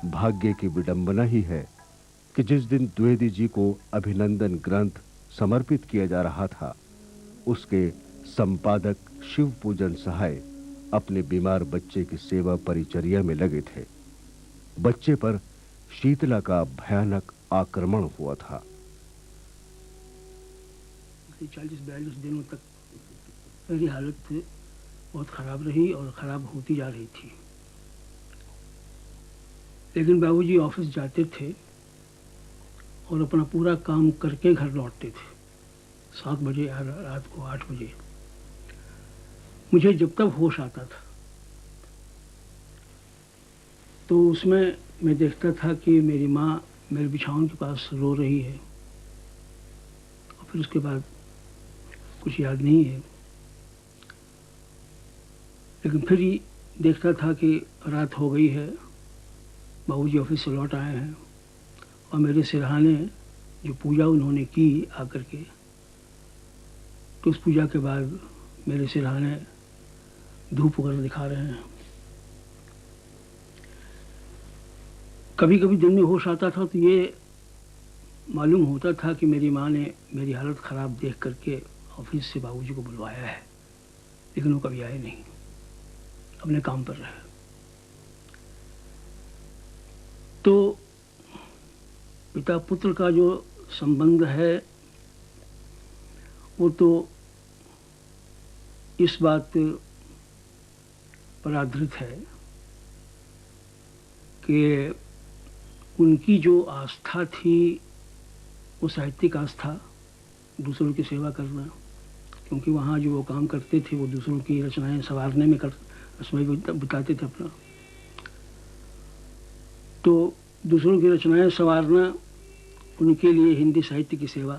S1: भाग्य की विडंबना ही है कि जिस दिन द्विवेदी जी को अभिनंदन ग्रंथ समर्पित किया जा रहा था, उसके संपादक शिव पूजन सहाय अपने बीमार बच्चे की सेवा परिचर्या में लगे थे। बच्चे पर शीतला का भयानक आक्रमण हुआ था।
S10: 40-42 दिनों तक मेरी हालत बहुत खराब रही और खराब होती जा रही थी। लेकिन बाबूजी ऑफिस जाते थे और अपना पूरा काम करके घर लौटते थे 7 बजे या रात को 8 बजे। मुझे जब तक होश आता था तो उसमें मैं देखता था कि मेरी माँ मेरे बिछावन के पास रो रही है और फिर उसके बाद कुछ याद नहीं है। लेकिन फिर ही देखता था कि रात हो गई है, बाबूजी ऑफिस से लौट आए हैं और मेरे सिरहाने जो पूजा उन्होंने की आकर के, तो उस पूजा के बाद मेरे सिरहाने धूप वगैरह दिखा रहे हैं। कभी कभी दिन में होश आता था तो ये मालूम होता था कि मेरी माँ ने मेरी हालत ख़राब देख करके ऑफिस से बाबूजी को बुलवाया है, लेकिन वो कभी आए नहीं, अपने काम पर रहे। तो पिता पुत्र का जो संबंध है वो तो इस बात पर आधारित है कि उनकी जो आस्था थी वो साहित्यिक आस्था, दूसरों की सेवा करना, क्योंकि वहाँ जो वो काम करते थे वो दूसरों की रचनाएं संवारने में समय बिताते थे अपना। तो दूसरों की रचनाएं संवारना उनके लिए हिंदी साहित्य की सेवा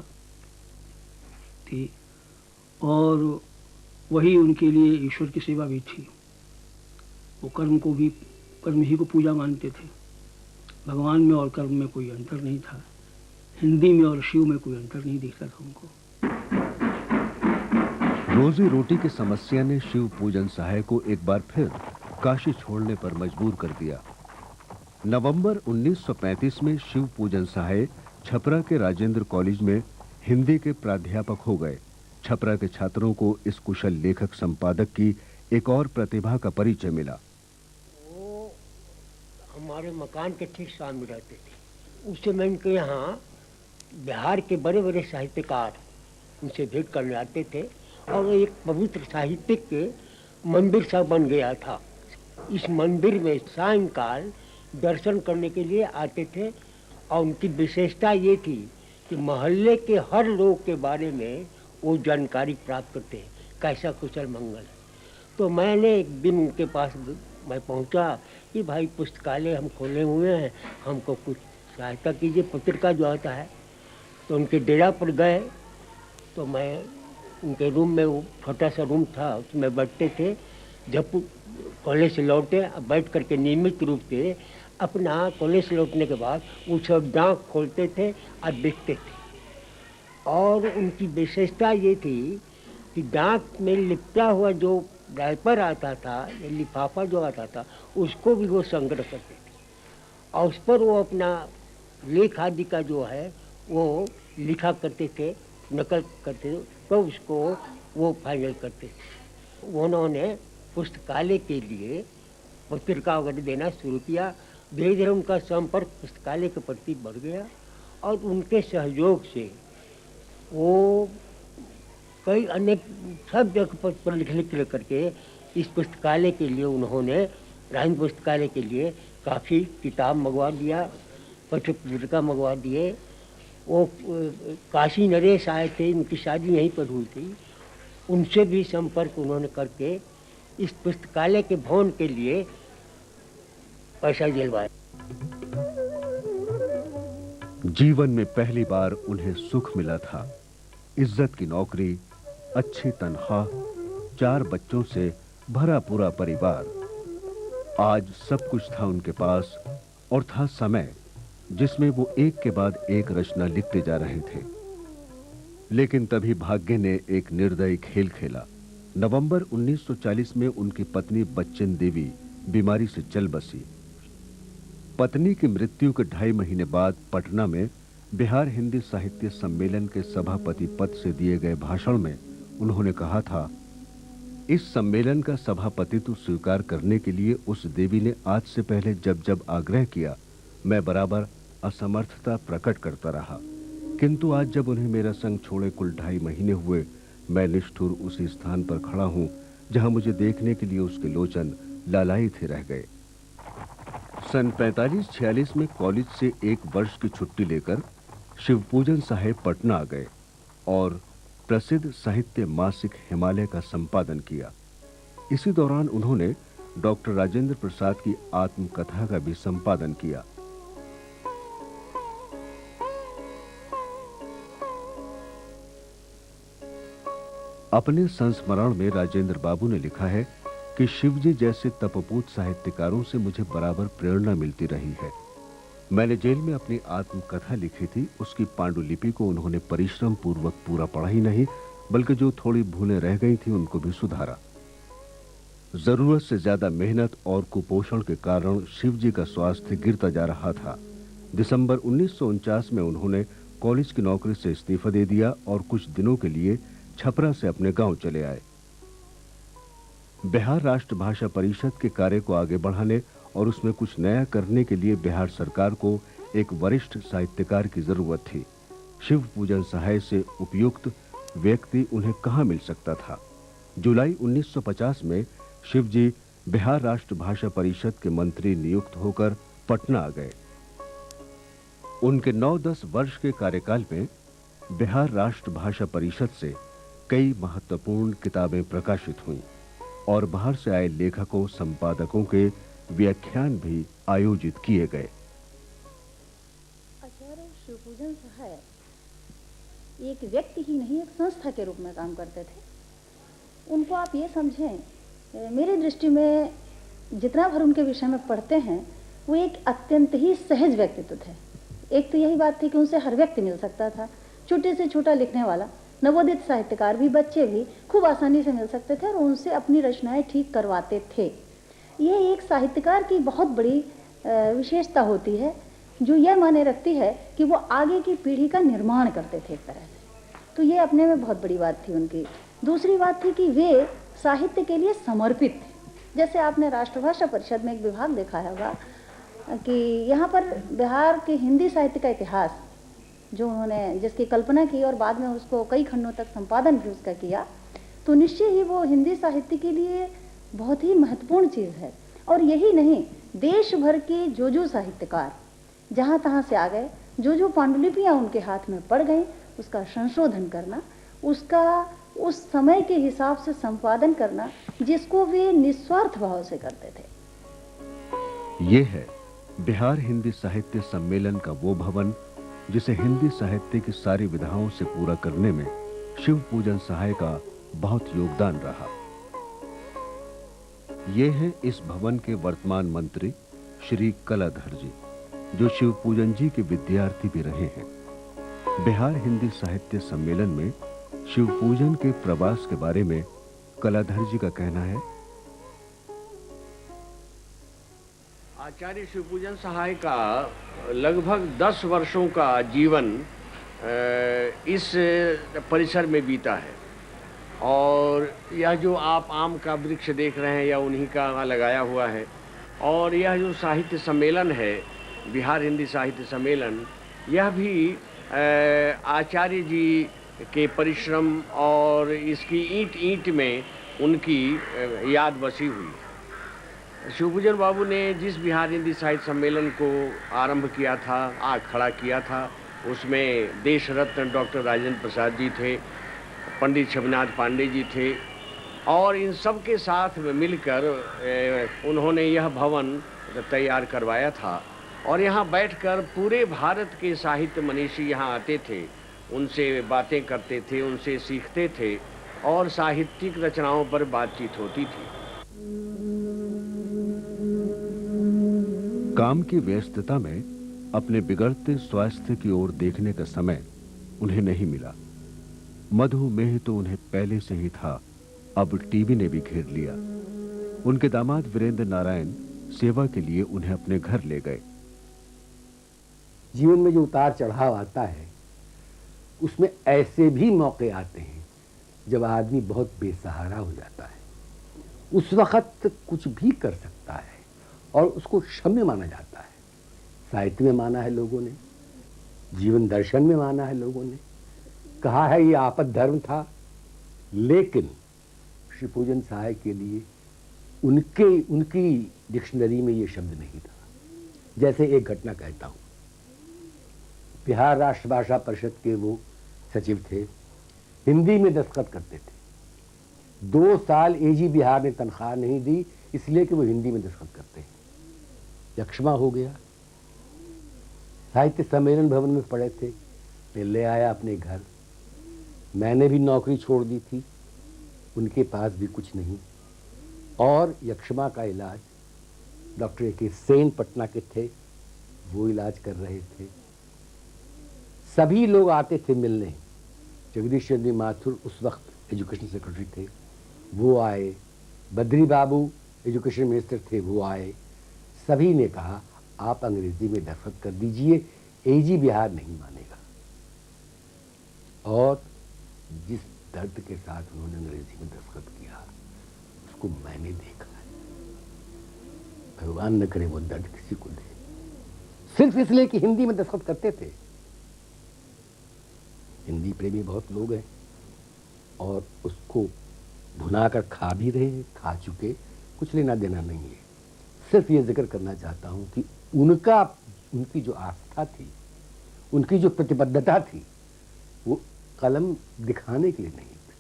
S10: थी और वही उनके लिए ईश्वर की सेवा भी थी। वो कर्म ही को पूजा मानते थे। भगवान में और कर्म में कोई अंतर नहीं था। हिंदी में और शिव में कोई अंतर नहीं दिखता था उनको।
S1: रोजी रोटी की समस्या ने शिव पूजन सहाय को एक बार फिर काशी छोड़ने पर मजबूर कर दिया। नवंबर 1935 में शिव पूजन सहाय छपरा के राजेंद्र कॉलेज में हिंदी के प्राध्यापक हो गए। छपरा के छात्रों को इस कुशल लेखक संपादक की एक और प्रतिभा का परिचय मिला।
S11: वो हमारे मकान के ठीक सामने रहते थे। उस समय उनके यहाँ बिहार के बड़े बड़े साहित्यकार उनसे भेंट करने आते थे और एक पवित्र साहित्यिक मंदिर सा बन गया था। इस मंदिर में सायंकाल दर्शन करने के लिए आते थे और उनकी विशेषता ये थी कि मोहल्ले के हर लोग के बारे में वो जानकारी प्राप्त करते हैं, कैसा कुशल मंगल है। तो मैंने एक दिन उनके पास मैं पहुंचा कि भाई पुस्तकालय हम खोले हुए हैं, हमको कुछ सहायता कीजिए, पत्रिका जो आता है। तो उनके डेरा पर गए तो मैं उनके रूम में, वो छोटा सा रूम था उसमें बैठते थे। जब कॉलेज से लौटे बैठ करके नियमित रूप से अपना कॉलेज से लौटने के बाद वो सब डाक खोलते थे और देखते थे। और उनकी विशेषता ये थी कि डाक में लिपटा हुआ जो डायपर आता था या लिफाफा जो आता था उसको भी वो संग्रह करते थे और उस पर वो अपना लेख आदि का जो है वो लिखा करते थे, नकल करते थे, तो उसको वो फाइनल करते थे। उन्होंने पुस्तकालय के लिए पत्रिका वगैरह देना शुरू किया। धीरे धीरे उनका संपर्क पुस्तकालय के प्रति बढ़ गया और उनके सहयोग से वो कई अन्य सब जगह पर लिख करके इस पुस्तकालय के लिए उन्होंने राजेंद्र पुस्तकालय के लिए काफ़ी किताब मंगवा दिया, पत्रिका मंगवा दिए। वो काशी नरेश आए थे, उनकी शादी यहीं पर हुई थी, उनसे भी संपर्क उन्होंने करके इस पुस्तकालय के भवन के लिए पैसा दिलवाया।
S1: जीवन में पहली बार उन्हें सुख मिला था। इज्जत की नौकरी, अच्छी तनख्वाह, 4 बच्चों से भरा पूरा परिवार। आज सब कुछ था उनके पास और था समय जिसमें वो एक के बाद एक रचना लिखते जा रहे थे। लेकिन तभी भाग्य ने एक निर्दयी खेल खेला। नवंबर 1940 में उनकी पत्नी बच्चन देवी बीमारी से चल बसी। पत्नी की मृत्यु के 2.5 महीने बाद पटना में बिहार हिंदी साहित्य सम्मेलन के सभापति पद से दिए गए भाषण में उन्होंने कहा था, इस सम्मेलन का सभापतित्व स्वीकार करने के लिए उस देवी ने आज से पहले जब जब आग्रह किया, मैं बराबर असमर्थता प्रकट करता रहा, किंतु आज जब उन्हें मेरा संग छोड़े कुल 2.5 महीने हुए, मैं निष्ठुर उसी स्थान पर खड़ा हूं जहां मुझे देखने के लिए उसके लोचन लालायित ही रह गए। सन 45-46 में कॉलेज से 1 वर्ष की छुट्टी लेकर शिवपूजन साहेब पटना आ गए और प्रसिद्ध साहित्य मासिक हिमालय का संपादन किया। इसी दौरान उन्होंने डॉक्टर राजेंद्र प्रसाद की आत्मकथा का भी संपादन किया। अपने संस्मरण में राजेंद्र बाबू ने लिखा है कि शिवजी जैसे तपपूत साहित्यकारों से मुझे बराबर प्रेरणा मिलती रही है। मैंने जेल में अपनी आत्मकथा लिखी थी, उसकी पांडुलिपि को उन्होंने परिश्रम पूर्वक पूरा पढ़ा ही नहीं, बल्कि जो थोड़ी भूलें रह गई थी उनको भी सुधारा। जरूरत से ज्यादा मेहनत और कुपोषण के कारण शिवजी का स्वास्थ्य गिरता जा रहा था। दिसंबर 1949 में उन्होंने कॉलेज की नौकरी से इस्तीफा दे दिया और कुछ दिनों के लिए छपरा से अपने गांव चले आए। बिहार राष्ट्र भाषा परिषद के कार्य को आगे बढ़ाने और उसमें कुछ नया करने के लिए बिहार सरकार को एक वरिष्ठ साहित्यकार की जरूरत थी। शिव पूजन सहाय से उपयुक्त व्यक्ति उन्हें कहां मिल सकता था। जुलाई 1950 में शिवजी बिहार राष्ट्र भाषा परिषद के मंत्री नियुक्त होकर पटना आ गए। उनके 9-10 वर्ष के कार्यकाल में बिहार राष्ट्र भाषा परिषद से कई महत्वपूर्ण किताबें प्रकाशित हुईं और बाहर से आए लेखकों संपादकों के व्याख्यान भी आयोजित किए गए।
S12: आचार्य शिवपूजन सहाय एक व्यक्ति ही नहीं, एक संस्था के रूप में काम करते थे। उनको आप ये समझें, मेरी दृष्टि में जितना भर उनके विषय में पढ़ते हैं वो एक अत्यंत ही सहज व्यक्तित्व थे। एक तो यही बात थी कि उनसे हर व्यक्ति मिल सकता था, छोटे से छोटा लिखने वाला, नवोदित साहित्यकार भी, बच्चे भी खूब आसानी से मिल सकते थे और उनसे अपनी रचनाएं ठीक करवाते थे। ये एक साहित्यकार की बहुत बड़ी विशेषता होती है जो यह माने रखती है कि वो आगे की पीढ़ी का निर्माण करते थे एक तरह से। तो ये अपने में बहुत बड़ी बात थी उनकी। दूसरी बात थी कि वे साहित्य के लिए समर्पित थे। जैसे आपने राष्ट्रभाषा परिषद में एक विभाग देखा होगा कि यहाँ पर बिहार के हिंदी साहित्य का इतिहास जो उन्होंने जिसकी कल्पना की और बाद में उसको कई खंडों तक संपादन भी उसका किया, तो निश्चय ही वो हिंदी साहित्य के लिए बहुत ही महत्वपूर्ण चीज़ है। और यही नहीं, देश भर के जो साहित्यकार जहाँ तहाँ से आ गए, जो पांडुलिपियाँ उनके हाथ में पड़ गई, उसका संशोधन करना, उसका उस समय के हिसाब से संपादन करना, जिसको वे निस्वार्थ भाव से करते थे।
S1: ये है बिहार हिंदी साहित्य सम्मेलन का वो भवन जिसे हिंदी साहित्य की सारी विधाओं से पूरा करने में शिव पूजन सहाय का बहुत योगदान रहा। ये है इस भवन के वर्तमान मंत्री श्री कलाधर जी, जो शिव पूजन जी के विद्यार्थी भी रहे हैं। बिहार हिंदी साहित्य सम्मेलन में शिव पूजन के प्रवास के बारे में कलाधर जी का कहना है,
S13: आचार्य शिवपूजन सहाय का लगभग 10 वर्षों का जीवन इस परिसर में बीता है और यह जो आप आम का वृक्ष देख रहे हैं या उन्हीं का लगाया हुआ है, और यह जो साहित्य सम्मेलन है बिहार हिंदी साहित्य सम्मेलन, यह भी आचार्य जी के परिश्रम और इसकी ईंट ईंट में उनकी याद बसी हुई है। शिवपूजन बाबू ने जिस बिहार हिंदी साहित्य सम्मेलन को आरंभ किया था, आग खड़ा किया था, उसमें देश रत्न डॉक्टर राजेंद्र प्रसाद जी थे, पंडित छविनाथ पांडे जी थे और इन सब के साथ मिलकर उन्होंने यह भवन तैयार करवाया था और यहाँ बैठकर पूरे भारत के साहित्य मनीषी यहाँ आते थे, उनसे बातें करते थे, उनसे सीखते थे और साहित्यिक रचनाओं पर बातचीत होती थी।
S1: काम की व्यस्तता में अपने बिगड़ते स्वास्थ्य की ओर देखने का समय उन्हें नहीं मिला। मधुमेह तो उन्हें पहले से ही था, अब टीबी ने भी घेर लिया। उनके दामाद वीरेंद्र नारायण सेवा के लिए उन्हें अपने घर ले गए।
S14: जीवन में जो उतार चढ़ाव आता है उसमें ऐसे भी मौके आते हैं जब आदमी बहुत बेसहारा हो जाता है। उस वक्त कुछ भी कर सकता है और उसको क्षम्य माना जाता है। साहित्य में माना है लोगों ने, जीवन दर्शन में माना है लोगों ने, कहा है ये आपद धर्म था। लेकिन श्री पूजन सहाय के लिए उनकी डिक्शनरी में ये शब्द नहीं था। जैसे एक घटना कहता हूं, बिहार राष्ट्र भाषा परिषद के वो सचिव थे, हिंदी में दस्तखत करते थे। 2 साल एजी बिहार ने तनख्वाह नहीं दी इसलिए कि वो हिंदी में दस्तखत करते हैं। यक्षमा हो गया। साहित्य सम्मेलन भवन में पड़े थे, मैं ले आया अपने घर। मैंने भी नौकरी छोड़ दी थी, उनके पास भी कुछ नहीं। और यक्षमा का इलाज डॉक्टर ए.के. सेन पटना के थे, वो इलाज कर रहे थे। सभी लोग आते थे मिलने। जगदीश चंद्र माथुर उस वक्त एजुकेशन सेक्रेटरी थे, वो आए। बद्री बाबू एजुकेशन मिनिस्टर थे, वो आए। सभी ने कहा आप अंग्रेजी में दस्तखत कर दीजिए, एजी बिहार नहीं मानेगा। और जिस दर्द के साथ उन्होंने अंग्रेजी में दस्तखत किया उसको मैंने देखा है। भगवान न करे वो दर्द किसी को दे, सिर्फ इसलिए कि हिंदी में दस्तखत करते थे। हिंदी प्रेमी बहुत लोग हैं और उसको भुनाकर खा भी रहे हैं, खा चुके, कुछ लेना देना नहीं है। सिर्फ ये जिक्र करना चाहता हूं कि उनकी जो आस्था थी, उनकी जो प्रतिबद्धता थी, वो कलम दिखाने के लिए नहीं थी,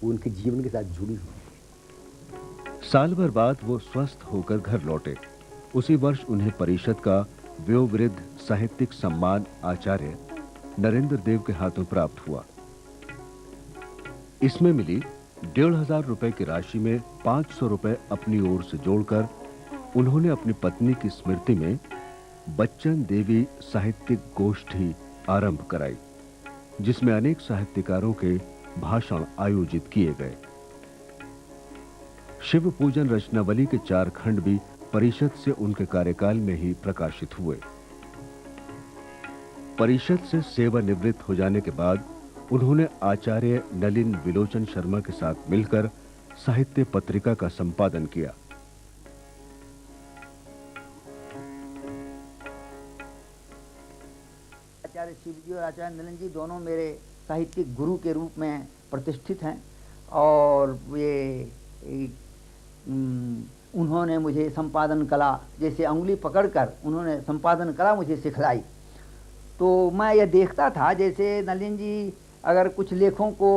S14: वो उनके जीवन के साथ जुड़ी हुई थी।
S1: साल भर बाद वो स्वस्थ होकर घर लौटे। उसी वर्ष उन्हें परिषद का वयोवृद्ध साहित्यिक सम्मान आचार्य नरेंद्र देव के हाथों प्राप्त हुआ। इसमें मिली 1,500 रुपए की राशि में 500 रुपए अपनी ओर से जोड़कर उन्होंने अपनी पत्नी की स्मृति में बच्चन देवी साहित्यिक गोष्ठी आरंभ कराई, जिसमें अनेक साहित्यकारों के भाषण आयोजित किए गए। शिव पूजन रचनावली के 4 खंड भी परिषद से उनके कार्यकाल में ही प्रकाशित हुए। परिषद से सेवानिवृत्त हो जाने के बाद उन्होंने आचार्य नलिन विलोचन शर्मा के साथ मिलकर साहित्य पत्रिका का संपादन किया।
S15: आचार्य शिवजी और आचार्य नलिन जी दोनों मेरे साहित्यिक गुरु के रूप में प्रतिष्ठित हैं और ये उन्होंने मुझे संपादन कला, जैसे अंगुली पकड़कर उन्होंने संपादन कला मुझे सिखलाई। तो मैं ये देखता था जैसे नलिन जी अगर कुछ लेखों को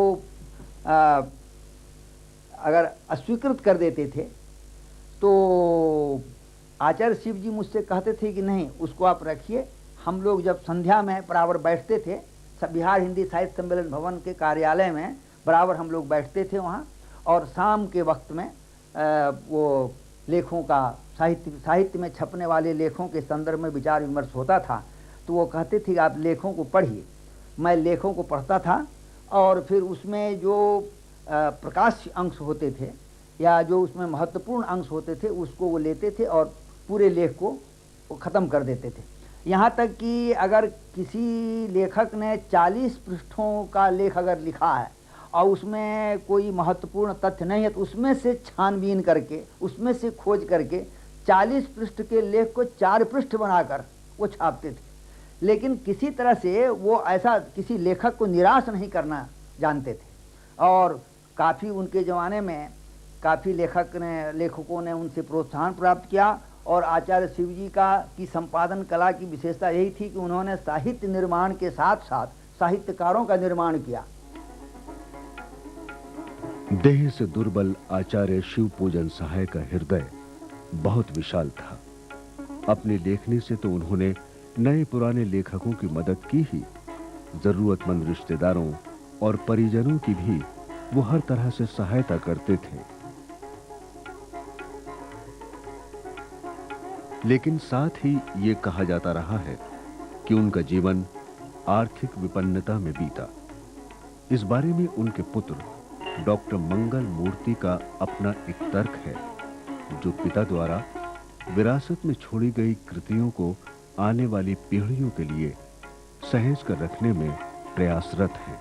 S15: अगर अस्वीकृत कर देते थे तो आचार्य शिव जी मुझसे कहते थे कि नहीं, उसको आप रखिए। हम लोग जब संध्या में बराबर बैठते थे, बिहार हिंदी साहित्य सम्मेलन भवन के कार्यालय में बराबर हम लोग बैठते थे वहाँ, और शाम के वक्त में वो लेखों का साहित्य में छपने वाले लेखों के संदर्भ में विचार विमर्श होता था। तो वो कहते थे कि आप लेखों को पढ़िए। मैं लेखों को पढ़ता था और फिर उसमें जो प्रकाश्य अंश होते थे या जो उसमें महत्वपूर्ण अंश होते थे उसको वो लेते थे और पूरे लेख को ख़त्म कर देते थे। यहाँ तक कि अगर किसी लेखक ने 40 पृष्ठों का लेख अगर लिखा है और उसमें कोई महत्वपूर्ण तथ्य नहीं है तो उसमें से छानबीन करके, उसमें से खोज करके 40 पृष्ठ के लेख को 4 पृष्ठ बनाकर वो छापते थे। लेकिन किसी तरह से वो ऐसा किसी लेखक को निराश नहीं करना जानते थे और काफ़ी उनके ज़माने में काफ़ी लेखकों ने उनसे प्रोत्साहन प्राप्त किया। और आचार्य शिवजी की संपादन कला की विशेषता यही थी कि उन्होंने साहित्य निर्माण के साथ साथ साहित्यकारों का निर्माण किया।
S1: देह से दुर्बल आचार्य शिव पूजन सहाय का हृदय बहुत विशाल था। अपनी लेखनी से तो उन्होंने नए पुराने लेखकों की मदद की ही, जरूरतमंद रिश्तेदारों और परिजनों की भी वो हर तरह से सहायता करते थे। लेकिन साथ ही ये कहा जाता रहा है कि उनका जीवन आर्थिक विपन्नता में बीता। इस बारे में उनके पुत्र डॉक्टर मंगल मूर्ति का अपना एक तर्क है, जो पिता द्वारा विरासत में छोड़ी गई कृतियों को आने वाली पीढ़ियों के लिए सहेज कर रखने में प्रयासरत है।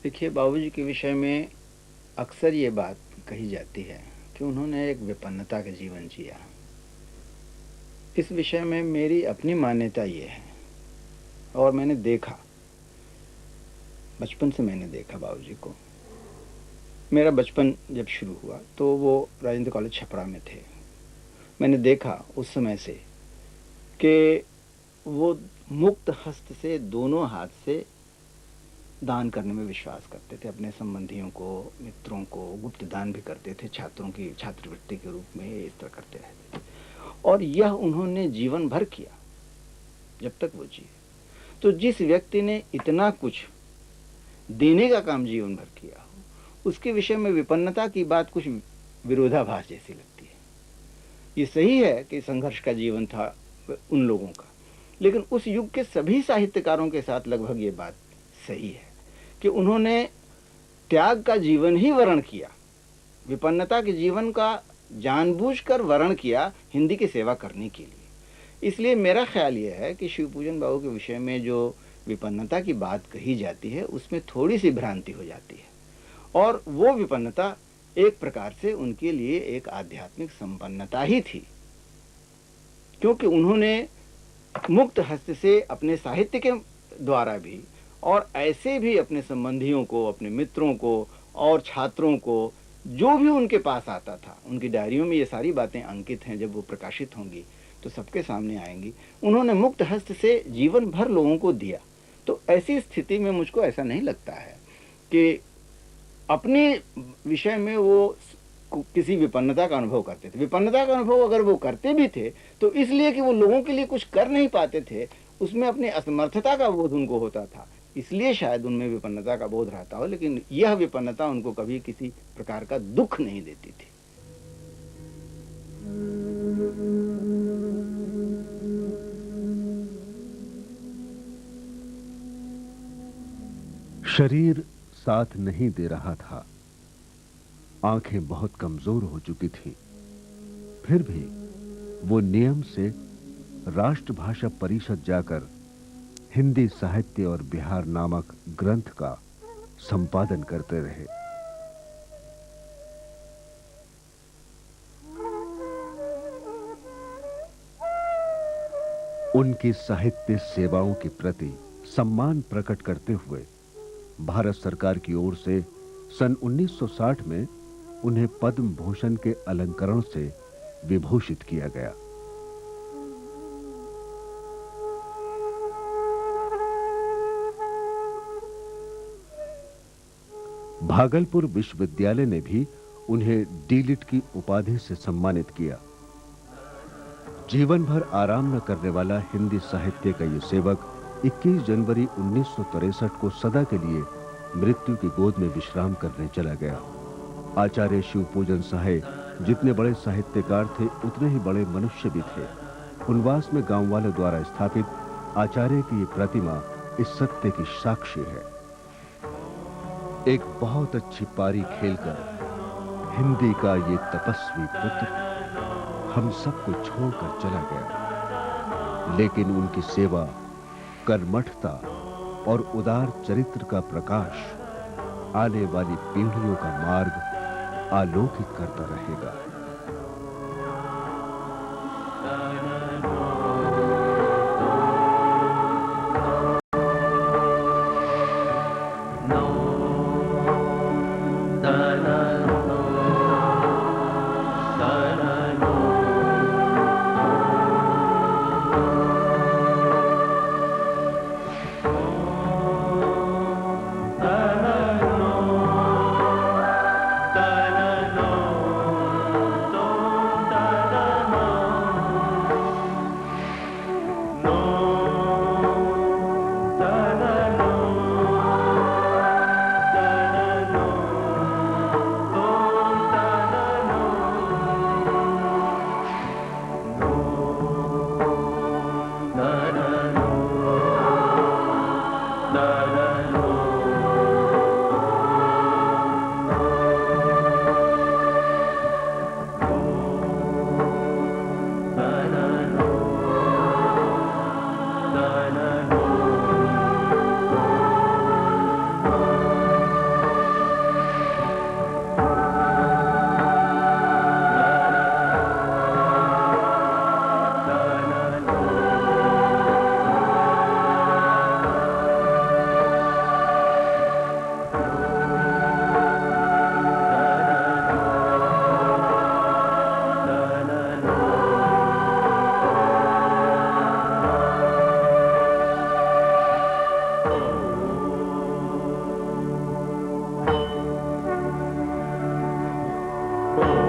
S16: देखिए, बाबूजी के विषय में अक्सर ये बात कही जाती है कि उन्होंने एक विपन्नता का जीवन जिया। इस विषय में मेरी अपनी मान्यता ये है, और मैंने देखा, बचपन से मैंने देखा बाबूजी को। मेरा बचपन जब शुरू हुआ तो वो राजेंद्र कॉलेज छपरा में थे। मैंने देखा उस समय से कि वो मुक्त हस्त से, दोनों हाथ से दान करने में विश्वास करते थे। अपने संबंधियों को, मित्रों को गुप्त दान भी करते थे, छात्रों की छात्रवृत्ति के रूप में इस तरह करते रहते थे। और यह उन्होंने जीवन भर किया जब तक वो जिए। तो जिस व्यक्ति ने इतना कुछ देने का काम जीवन भर किया हो, उसके विषय में विपन्नता की बात कुछ विरोधाभास जैसी लगती है। ये सही है कि संघर्ष का जीवन था उन लोगों का, लेकिन उस युग के सभी साहित्यकारों के साथ लगभग ये बात सही है कि उन्होंने त्याग का जीवन ही वर्ण किया, विपन्नता के जीवन का जानबूझकर वर्ण किया हिंदी की सेवा करने के लिए। इसलिए मेरा ख्याल यह है कि शिवपूजन बाबू के विषय में जो विपन्नता की बात कही जाती है, उसमें थोड़ी सी भ्रांति हो जाती है, और वो विपन्नता एक प्रकार से उनके लिए एक आध्यात्मिक संपन्नता ही थी, क्योंकि उन्होंने मुक्त हस्त से अपने साहित्य के द्वारा भी और ऐसे भी अपने संबंधियों को, अपने मित्रों को और छात्रों को, जो भी उनके पास आता था, उनकी डायरियों में ये सारी बातें अंकित हैं। जब वो प्रकाशित होंगी तो सबके सामने आएंगी। उन्होंने मुक्त हस्त से जीवन भर लोगों को दिया। तो ऐसी स्थिति में मुझको ऐसा नहीं लगता है कि अपने विषय में वो किसी विपन्नता का अनुभव करते थे। विपन्नता का अनुभव अगर वो करते भी थे तो इसलिए कि वो लोगों के लिए कुछ कर नहीं पाते थे, उसमें अपनी असमर्थता का बोध उनको होता था, इसलिए शायद उनमें विपन्नता का बोध रहता हो। लेकिन यह विपन्नता उनको कभी किसी प्रकार का दुख नहीं देती थी।
S1: शरीर साथ नहीं दे रहा था, आंखें बहुत कमजोर हो चुकी थीं, फिर भी वो नियम से राष्ट्रभाषा परिषद जाकर हिंदी साहित्य और बिहार नामक ग्रंथ का संपादन करते रहे। उनकी साहित्य सेवाओं के प्रति सम्मान प्रकट करते हुए भारत सरकार की ओर से सन 1960 में उन्हें पद्म भूषण के अलंकरण से विभूषित किया गया। भागलपुर विश्वविद्यालय ने भी उन्हें डीलिट की उपाधि से सम्मानित किया। जीवन भर आराम न करने वाला हिंदी साहित्य का ये सेवक 21 जनवरी 1963 को सदा के लिए मृत्यु की गोद में विश्राम करने चला गया। आचार्य शिवपूजन सहाय जितने बड़े साहित्यकार थे, उतने ही बड़े मनुष्य भी थे। उनवास में गांव वालों द्वारा स्थापित आचार्य की ये प्रतिमा इस सत्य की साक्षी है। एक बहुत अच्छी पारी खेलकर हिंदी का ये तपस्वी पुत्र हम सबको छोड़कर चला गया, लेकिन उनकी सेवा, कर्मठता और उदार चरित्र का प्रकाश आने वाली पीढ़ियों का मार्ग आलोकित करता रहेगा।
S17: को